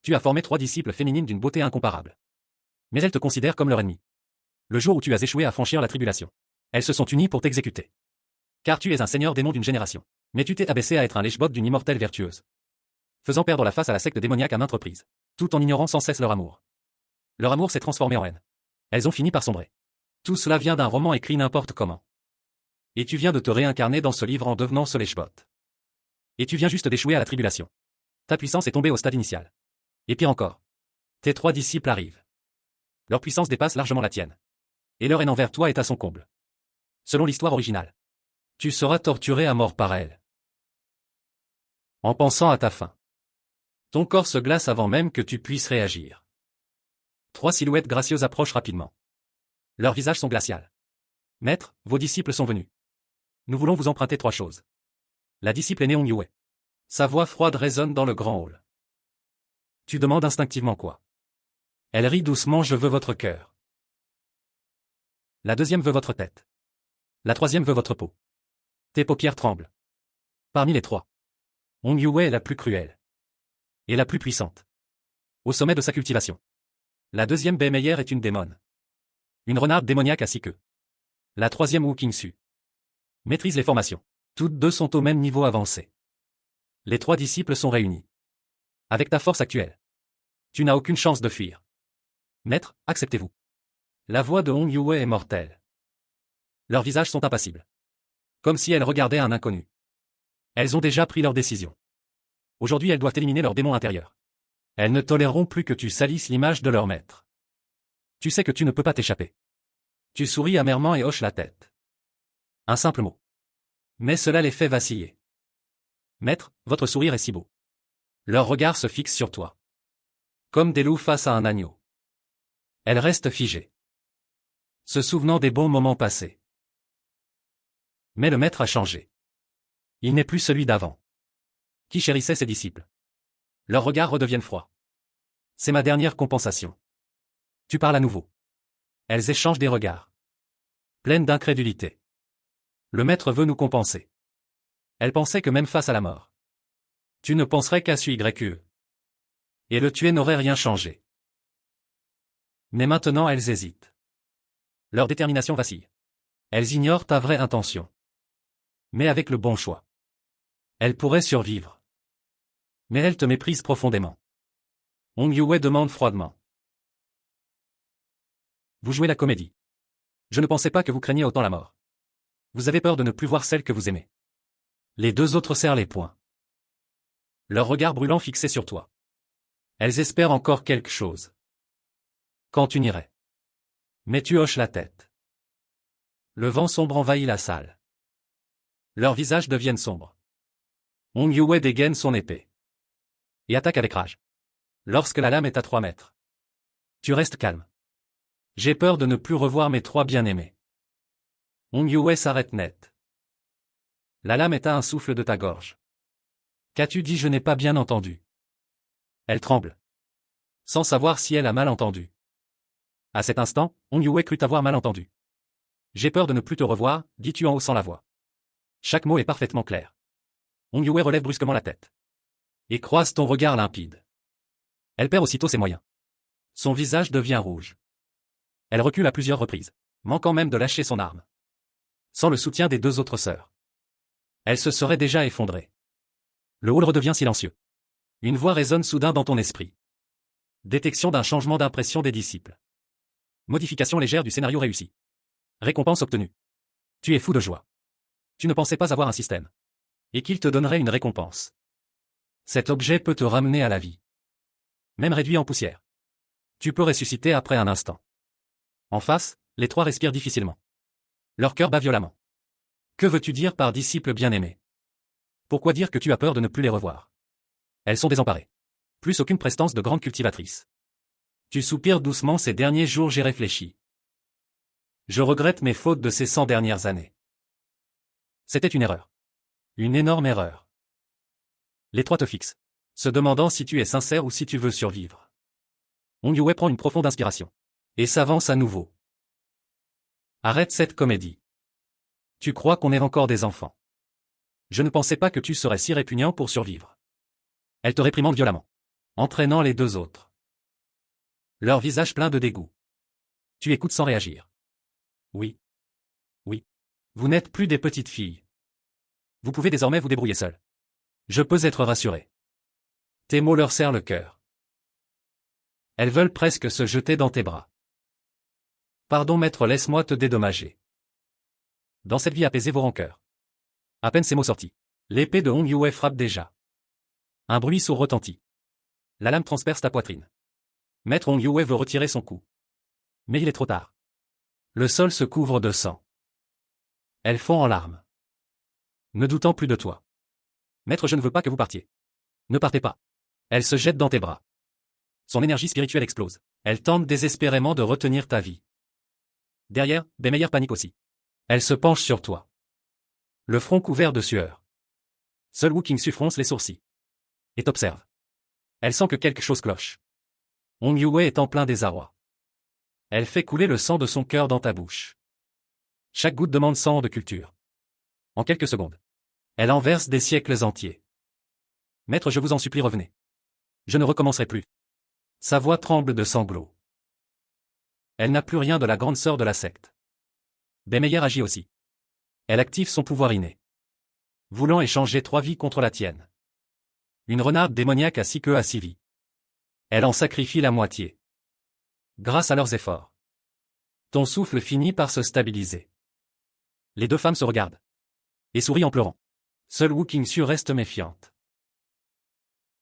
Tu as formé 3 disciples féminines d'une beauté incomparable. Mais elles te considèrent comme leur ennemi. Le jour où tu as échoué à franchir la tribulation, elles se sont unies pour t'exécuter. Car tu es un seigneur démon d'une génération. Mais tu t'es abaissé à être un lèche-bot d'une immortelle vertueuse. Faisant perdre la face à la secte démoniaque à maintes reprises, tout en ignorant sans cesse leur amour. Leur amour s'est transformé en haine. Elles ont fini par sombrer. Tout cela vient d'un roman écrit n'importe comment. Et tu viens de te réincarner dans ce livre en devenant ce lèche-bot. Et tu viens juste d'échouer à la tribulation. Ta puissance est tombée au stade initial. Et pire encore. Tes 3 disciples arrivent. Leur puissance dépasse largement la tienne. Et leur haine envers toi est à son comble. Selon l'histoire originale, tu seras torturé à mort par elles. En pensant à ta fin. Ton corps se glace avant même que tu puisses réagir. 3 silhouettes gracieuses approchent rapidement. Leurs visages sont glaciaux. Maître, vos disciples sont venus. Nous voulons vous emprunter 3 choses. La disciple aînée Hong Yue. Sa voix froide résonne dans le grand hall. Tu demandes instinctivement quoi? Elle rit doucement. Je veux votre cœur. La deuxième veut votre tête. La troisième veut votre peau. Tes paupières tremblent. Parmi les 3, Hong Yue est la plus cruelle. Et la plus puissante. Au sommet de sa cultivation. La deuxième Bai Meier est une démone. Une renarde démoniaque à 6 queues. La troisième Wu Qingsu maîtrise les formations. Toutes 2 sont au même niveau avancé. Les 3 disciples sont réunis. Avec ta force actuelle, tu n'as aucune chance de fuir. Maître, acceptez-vous. La voix de Hong Yue est mortelle. Leurs visages sont impassibles. Comme si elles regardaient un inconnu. Elles ont déjà pris leur décision. Aujourd'hui elles doivent éliminer leur démon intérieur. Elles ne toléreront plus que tu salisses l'image de leur maître. Tu sais que tu ne peux pas t'échapper. Tu souris amèrement et hoches la tête. Un simple mot. Mais cela les fait vaciller. Maître, votre sourire est si beau. Leurs regards se fixent sur toi. Comme des loups face à un agneau. Elles restent figées. Se souvenant des bons moments passés. Mais le maître a changé. Il n'est plus celui d'avant. Qui chérissait ses disciples. Leurs regards redeviennent froids. C'est ma dernière compensation. Tu parles à nouveau. Elles échangent des regards. Pleines d'incrédulité. Le maître veut nous compenser. Elle pensait que même face à la mort, tu ne penserais qu'à YQE. Et le tuer n'aurait rien changé. Mais maintenant elles hésitent. Leur détermination vacille. Elles ignorent ta vraie intention. Mais avec le bon choix, elles pourraient survivre. Mais elles te méprisent profondément. Hong Yue demande froidement. Vous jouez la comédie. Je ne pensais pas que vous craigniez autant la mort. Vous avez peur de ne plus voir celle que vous aimez. Les 2 autres serrent les poings. Leurs regards brûlants fixés sur toi. Elles espèrent encore quelque chose. Quand tu n'irais. Mais tu hoches la tête. Le vent sombre envahit la salle. Leurs visages deviennent sombres. Hong Yue dégaine son épée. Et attaque avec rage. Lorsque la lame est à 3 mètres. Tu restes calme. J'ai peur de ne plus revoir mes 3 bien-aimés. Hong Yue s'arrête net. La lame est à un souffle de ta gorge. Qu'as-tu dit? Je n'ai pas bien entendu. Elle tremble. Sans savoir si elle a mal entendu. À cet instant, Hong Yue crut avoir mal entendu. J'ai peur de ne plus te revoir, dis-tu en haussant la voix. Chaque mot est parfaitement clair. Hong Yue relève brusquement la tête. Et croise ton regard limpide. Elle perd aussitôt ses moyens. Son visage devient rouge. Elle recule à plusieurs reprises, manquant même de lâcher son arme. Sans le soutien des 2 autres sœurs, elle se serait déjà effondrée. Le hall redevient silencieux. Une voix résonne soudain dans ton esprit. Détection d'un changement d'impression des disciples. Modification légère du scénario réussi. Récompense obtenue. Tu es fou de joie. Tu ne pensais pas avoir un système. Et qu'il te donnerait une récompense. Cet objet peut te ramener à la vie. Même réduit en poussière. Tu peux ressusciter après un instant. En face, les 3 respirent difficilement. Leur cœur bat violemment. Que veux-tu dire par disciple bien-aimé? Pourquoi dire que tu as peur de ne plus les revoir? Elles sont désemparées. Plus aucune prestance de grande cultivatrice. Tu soupires doucement. Ces derniers jours j'ai réfléchi. Je regrette mes fautes de ces 100 dernières années. C'était une erreur. Une énorme erreur. Les 3 te fixent, se demandant si tu es sincère ou si tu veux survivre. Hong Yue prend une profonde inspiration. Et s'avance à nouveau. Arrête cette comédie. Tu crois qu'on est encore des enfants. Je ne pensais pas que tu serais si répugnant pour survivre. Elle te réprimande violemment. entraînant les deux autres. Leur visage plein de dégoût. Tu écoutes sans réagir. Oui. Oui. Vous n'êtes plus des petites filles. Vous pouvez désormais vous débrouiller seul. Je peux être rassuré. Tes mots leur serrent le cœur. Elles veulent presque se jeter dans tes bras. Pardon maître, laisse-moi te dédommager. Dans cette vie apaisez vos rancœurs. À peine ces mots sortis. L'épée de Hong Yue frappe déjà. Un bruit sourd retentit. La lame transperce ta poitrine. Maître Hong Yue veut retirer son coup. Mais il est trop tard. Le sol se couvre de sang. Elle fond en larmes. Ne doutant plus de toi. Maître, je ne veux pas que vous partiez. Ne partez pas. Elle se jette dans tes bras. Son énergie spirituelle explose. Elle tente désespérément de retenir ta vie. Derrière, Beimeyer panique aussi. Elle se penche sur toi. Le front couvert de sueur. Seul Wu Qingsu fronce les sourcils. Et t'observe. Elle sent que quelque chose cloche. Hong Yue est en plein désarroi. Elle fait couler le sang de son cœur dans ta bouche. Chaque goutte demande 100 ans de culture. En quelques secondes. Elle en verse des siècles entiers. Maître, je vous en supplie, revenez. Je ne recommencerai plus. Sa voix tremble de sanglots. Elle n'a plus rien de la grande sœur de la secte. Beimeyer agit aussi. Elle active son pouvoir inné. Voulant échanger 3 vies contre la tienne. Une renarde démoniaque a 6 queues à 6 vies. Elle en sacrifie la moitié. Grâce à leurs efforts. Ton souffle finit par se stabiliser. Les deux femmes se regardent. Et sourient en pleurant. Seule Wu Qingsu reste méfiante.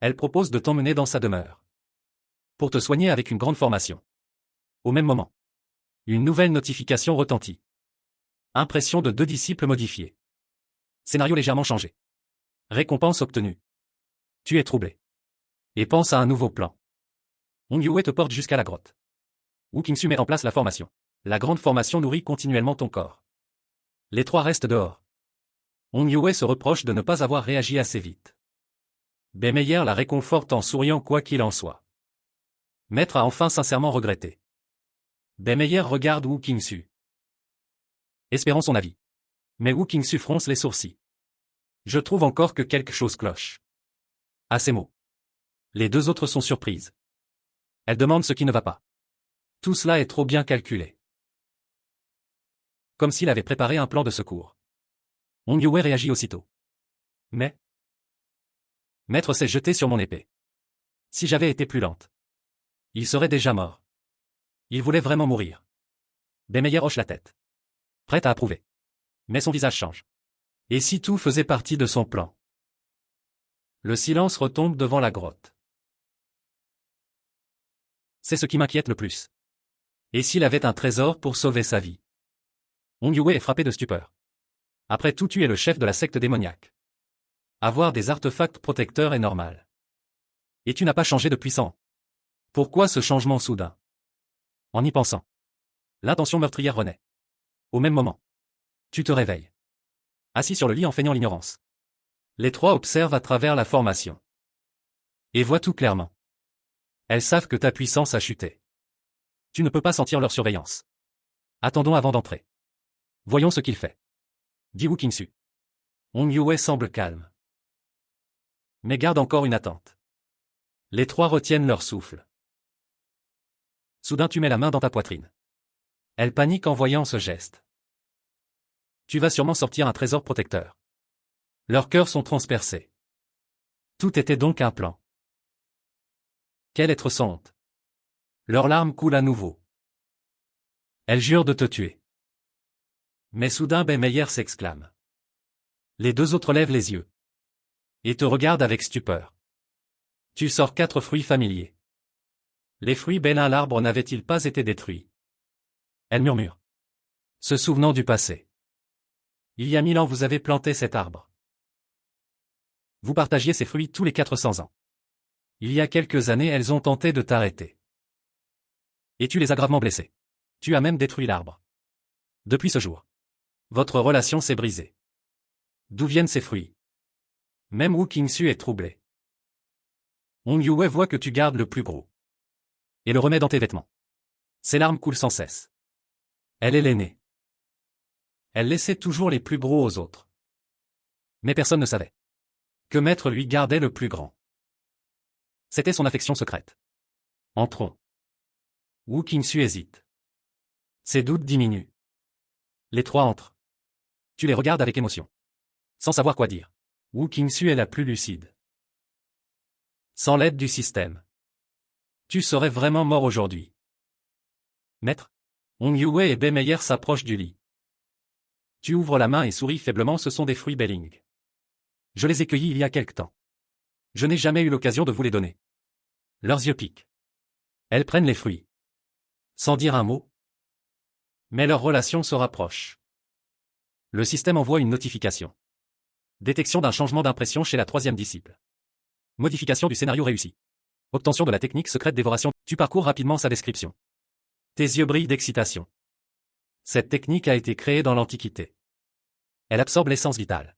Elle propose de t'emmener dans sa demeure. Pour te soigner avec une grande formation. Au même moment. Une nouvelle notification retentit. Impression de 2 disciples modifiés. Scénario légèrement changé. Récompense obtenue. Tu es troublé. Et pense à un nouveau plan. Hong Yue te porte jusqu'à la grotte. Wu Qingsu met en place la formation. La grande formation nourrit continuellement ton corps. Les 3 restent dehors. Hong Yue se reproche de ne pas avoir réagi assez vite. Beimeyer la réconforte en souriant quoi qu'il en soit. Maître a enfin sincèrement regretté. Beimeyer regarde Wu Qingsu. Espérant son avis. Mais Wu Qingsu fronce les sourcils. Je trouve encore que quelque chose cloche. À ces mots. Les 2 autres sont surprises. Elles demandent ce qui ne va pas. Tout cela est trop bien calculé. Comme s'il avait préparé un plan de secours. Hong Yue réagit aussitôt. Mais Maître s'est jeté sur mon épée. Si j'avais été plus lente. Il serait déjà mort. Il voulait vraiment mourir. Beimeyer hoche la tête. Prête à approuver. Mais son visage change. Et si tout faisait partie de son plan? Le silence retombe devant la grotte. C'est ce qui m'inquiète le plus. Et s'il avait un trésor pour sauver sa vie? Hong Yue est frappé de stupeur. Après tout, tu es le chef de la secte démoniaque. Avoir des artefacts protecteurs est normal. Et tu n'as pas changé depuis 100 ans. Pourquoi ce changement soudain? En y pensant. L'intention meurtrière renaît. Au même moment. Tu te réveilles. Assis sur le lit en feignant l'ignorance. Les 3 observent à travers la formation. Et voient tout clairement. Elles savent que ta puissance a chuté. Tu ne peux pas sentir leur surveillance. Attendons avant d'entrer. Voyons ce qu'il fait. Dit Wu Qingsu. Hong Yue semble calme. Mais garde encore une attente. Les 3 retiennent leur souffle. Soudain tu mets la main dans ta poitrine. Elle panique en voyant ce geste. Tu vas sûrement sortir un trésor protecteur. Leurs cœurs sont transpercés. Tout était donc un plan. Quel être sans honte. Leurs larmes coulent à nouveau. Elles jurent de te tuer. Mais soudain Beimeyer s'exclame. Les 2 autres lèvent les yeux. Et te regardent avec stupeur. Tu sors 4 fruits familiers. Les fruits bénins, l'arbre n'avait-il pas été détruit? Elle murmure. Se souvenant du passé. Il y a 1000 ans vous avez planté cet arbre. Vous partagiez ces fruits tous les 400 ans. Il y a quelques années elles ont tenté de t'arrêter. Et tu les as gravement blessés. Tu as même détruit l'arbre. Depuis ce jour. Votre relation s'est brisée. D'où viennent ces fruits? Même Wu Qingsu est troublé. Hong Yue voit que tu gardes le plus gros. Et le remet dans tes vêtements. Ses larmes coulent sans cesse. Elle est l'aînée. Elle laissait toujours les plus gros aux autres. Mais personne ne savait que Maître lui gardait le plus grand. C'était son affection secrète. Entrons. Wu Qingxu hésite. Ses doutes diminuent. Les trois entrent. Tu les regardes avec émotion. Sans savoir quoi dire. Wu Qingxu est la plus lucide. Sans l'aide du système. Tu serais vraiment mort aujourd'hui. Maître. Hong Yue et Bei Meyer s'approchent du lit. Tu ouvres la main et souris faiblement, ce sont des fruits Belling. Je les ai cueillis il y a quelque temps. Je n'ai jamais eu l'occasion de vous les donner. Leurs yeux piquent. Elles prennent les fruits. Sans dire un mot. Mais leur relation se rapproche. Le système envoie une notification. Détection d'un changement d'impression chez la troisième disciple. Modification du scénario réussi. Obtention de la technique secrète dévoration. Tu parcours rapidement sa description. Tes yeux brillent d'excitation. Cette technique a été créée dans l'Antiquité. Elle absorbe l'essence vitale.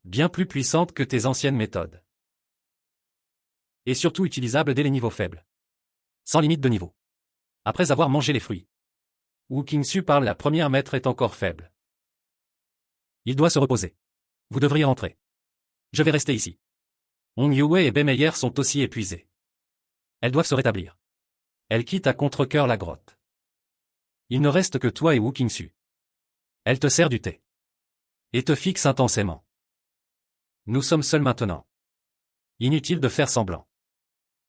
Bien plus puissante que tes anciennes méthodes. Et surtout utilisable dès les niveaux faibles. Sans limite de niveau. Après avoir mangé les fruits. Wu Qingxu parle, la première maître est encore faible. Il doit se reposer. Vous devriez rentrer. Je vais rester ici. Hong Yue et Bei Meyer sont aussi épuisés. Elles doivent se rétablir. Elle quitte à contre-cœur la grotte. Il ne reste que toi et Wu Qingxu. Elle te sert du thé. Et te fixe intensément. Nous sommes seuls maintenant. Inutile de faire semblant.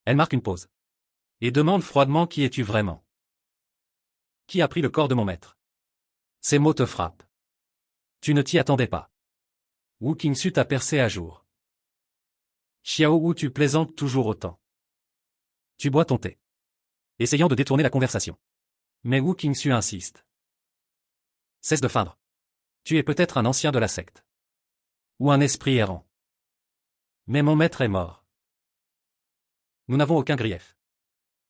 Elle marque une pause. Et demande froidement: qui es-tu vraiment? Qui a pris le corps de mon maître? Ces mots te frappent. Tu ne t'y attendais pas. Wu Qingxu t'a percé à jour. Xiao Wu, tu plaisantes toujours autant. Tu bois ton thé. Essayant de détourner la conversation. Mais Wu Qingxu insiste. Cesse de feindre. Tu es peut-être un ancien de la secte. Ou un esprit errant. Mais mon maître est mort. Nous n'avons aucun grief.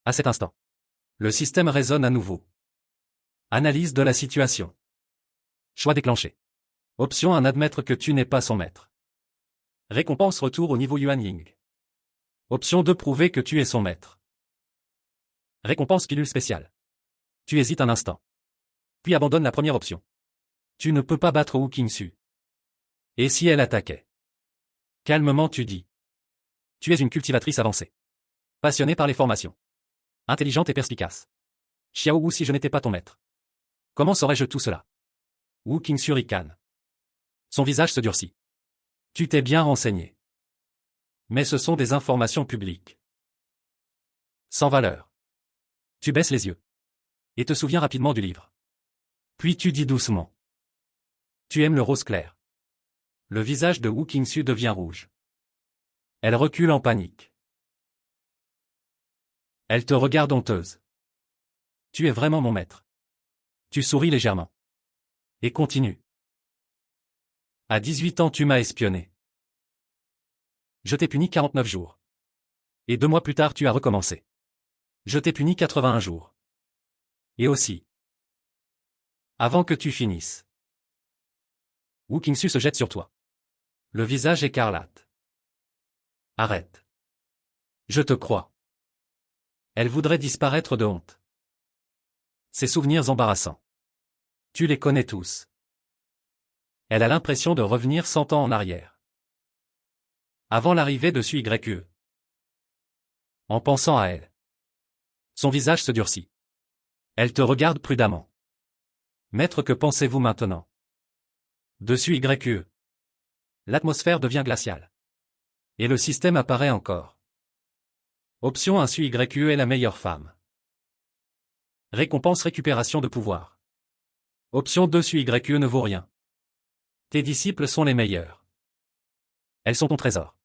À cet instant. Le système résonne à nouveau. Analyse de la situation. Choix déclenché. Option 1, admettre que tu n'es pas son maître. Récompense, retour au niveau Yuan Ying. Option 2, prouver que tu es son maître. Récompense, pilule spéciale. Tu hésites un instant. Puis abandonne la première option. Tu ne peux pas battre Wu Qingxu. Et si elle attaquait? Calmement tu dis. Tu es une cultivatrice avancée. Passionnée par les formations. Intelligente et perspicace. Xiao Wu, si je n'étais pas ton maître. Comment saurais-je tout cela? Wu Qingxu ricane. Son visage se durcit. Tu t'es bien renseigné. Mais ce sont des informations publiques. Sans valeur. Tu baisses les yeux. Et te souviens rapidement du livre. Puis tu dis doucement. Tu aimes le rose clair. Le visage de Wu Qingxu devient rouge. Elle recule en panique. Elle te regarde honteuse. Tu es vraiment mon maître. Tu souris légèrement. Et continue. À 18 ans tu m'as espionné. Je t'ai puni 49 jours. Et 2 mois plus tard tu as recommencé. Je t'ai puni 81 jours. Et aussi. Avant que tu finisses. Wu Qingxu se jette sur toi. Le visage écarlate. Arrête. Je te crois. Elle voudrait disparaître de honte. Ces souvenirs embarrassants. Tu les connais tous. Elle a l'impression de revenir 100 ans en arrière. Avant l'arrivée de Sui-Gue. En pensant à elle. Son visage se durcit. Elle te regarde prudemment. Maître, que pensez-vous maintenant? De Sui-Gue. L'atmosphère devient glaciale. Et le système apparaît encore. Option 1, Sui-Gue est la meilleure femme. Récompense, récupération de pouvoir. Option 2, Sui-Gue ne vaut rien. Tes disciples sont les meilleurs. Elles sont ton trésor.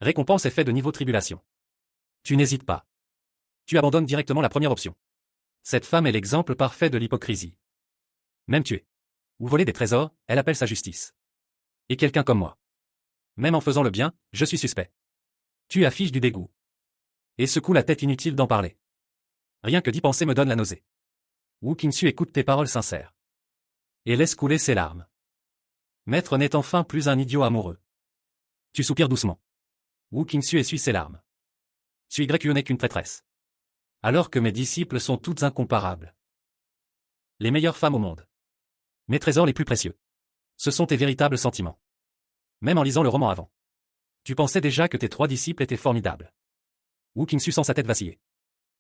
Récompense, effet de niveau tribulation. Tu n'hésites pas. Tu abandonnes directement la première option. Cette femme est l'exemple parfait de l'hypocrisie. Même tuer. Ou voler des trésors, elle appelle sa justice. Et quelqu'un comme moi. Même en faisant le bien, je suis suspect. Tu affiches du dégoût. Et secoue la tête, inutile d'en parler. Rien que d'y penser me donne la nausée. Wu Qingxu écoute tes paroles sincères. Et laisse couler ses larmes. Maître n'est enfin plus un idiot amoureux. Tu soupires doucement. Wu Qingxu essuie ses larmes. Sui-Gue n'est qu'une prêtresse. Alors que mes disciples sont toutes incomparables. Les meilleures femmes au monde. Mes trésors les plus précieux. Ce sont tes véritables sentiments. Même en lisant le roman avant. Tu pensais déjà que tes 3 disciples étaient formidables. Wu Qingxu sent sa tête vaciller.